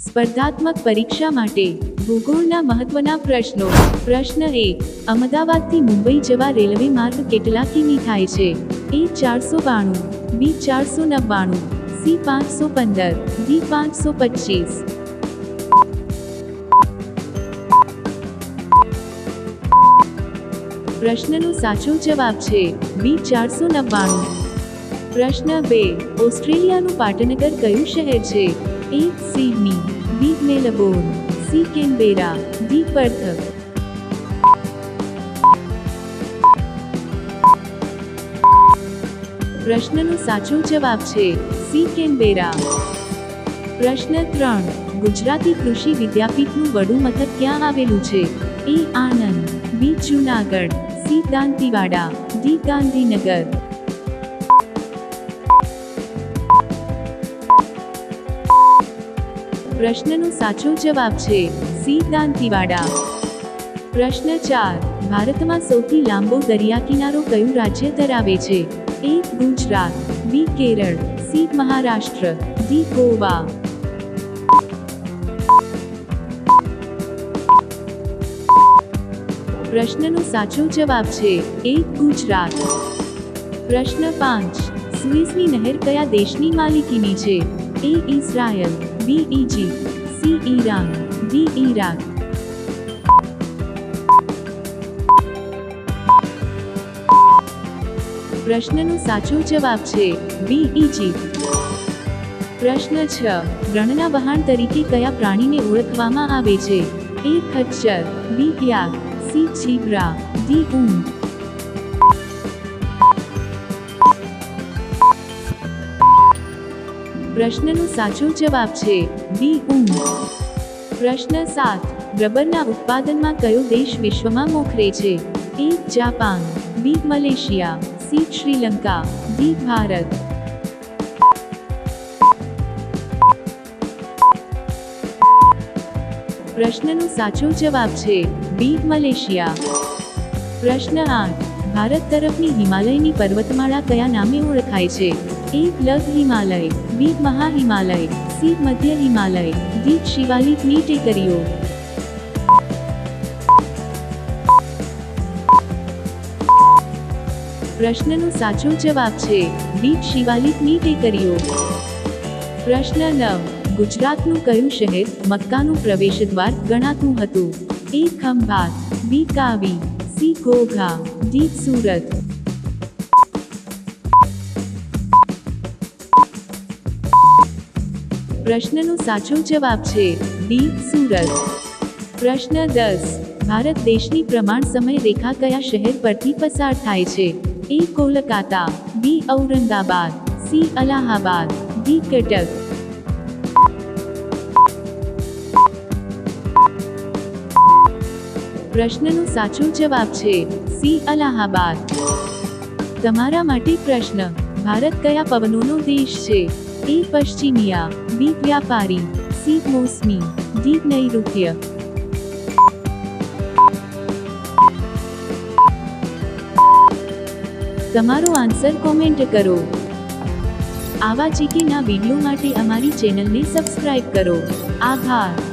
સ્પર્ધાત્મક પરીક્ષા માટે ભૂગોળના મહત્વના પ્રશ્નો. પ્રશ્ન 1. અમદાવાદથી મુંબઈ જવા રેલવે માર્ગ કેટલા કિમી થાય છે? A 492, B 499, C 515, D 525. પ્રશ્નનો સાચો જવાબ છે B 499. પ્રશ્ન 2. ઓસ્ટ્રેલિયાનું પાટનગર કયું શહેર છે? A Sydney, B Melbourne, C Canberra, D Perth. પ્રશ્નનો સાચો જવાબ છે C કેનબેરા. પ્રશ્ન 3. ગુજરાતી કૃષિ વિદ્યાપીઠનું વડું મથક ક્યાં આવેલું છે? A Anand, B Junagadh, C Dantiwada, D Gandhinagar. પ્રશ્નનો સાચો જવાબ છે C દાંતીવાડા. પ્રશ્ન 4. ભારતમાં સૌથી લાંબો દરિયા કિનારો કયું રાજ્ય ધરાવે છે? A Gujarat, B Kerala, C Maharashtra, D Goa. પ્રશ્નનો સાચો જવાબ છે A ગુજરાત. પ્રશ્ન 5. સુએઝની નહેર કયા દેશની માલિકીની છે? A Israel, B Egypt, C Iran, D Iraq. પ્રશ્નનો સાચો જવાબ છે B ઇજિપ્ત. પ્રશ્ન 6. રણના વહાણ તરીકે કયા પ્રાણીને ઓળખવામાં આવે છે? A ખચ્ચર, B yak, C zebra, D ઊંટ. પ્રશ્નનો સાચો જવાબ છે B ઊંટ. પ્રશ્ન 7. રબરના ઉત્પાદનમાં કયો દેશ વિશ્વમાં મોખરે છે? A Japan, B Malaysia, C Sri Lanka, D Bharat. પ્રશ્નનો સાચો જવાબ છે B મલેશિયા. પ્રશ્ન 8. ભારત તરફની હિમાલયની પર્વતમાળા કયા નામે ઓળખાય છે? A લઘ હિમાલય, B મહા હિમાલય, C મધ્ય હિમાલય, D શિવાલિકની ટેકરીઓ. પ્રશ્નનો સાચો જવાબ છે B શિવાલિકની ટેકરીઓ. પ્રશ્ન 9. ગુજરાતનું કયું શહેર મક્કાનું પ્રવેશદ્વાર ગણાતું હતું? A Khambhat, B Kaavi, C Ghogha, D Surat. પ્રશ્નનો સાચો જવાબ છે D સુરત. પ્રશ્ન 10. ભારત દેશની પ્રમાણ સમય રેખા કયા શહેર પરથી પસાર થાય છે? A Kolkata, B Aurangabad, C Allahabad, D Cuttack. પ્રશ્નનો સાચો જવાબ છે C અલ્હાબાદ. તમારા માટે પ્રશ્ન. ભારત કયા પવનોનો દેશ છે? A પશ્ચિમિયા, B વ્યાપારી, C મોસમી, D નૈઋત્ય. તમારો આન્સર કોમેન્ટ કરો. આવા જીકેના વિડીયો માટે અમારી ચેનલને સબસ્ક્રાઇબ કરો. આભાર.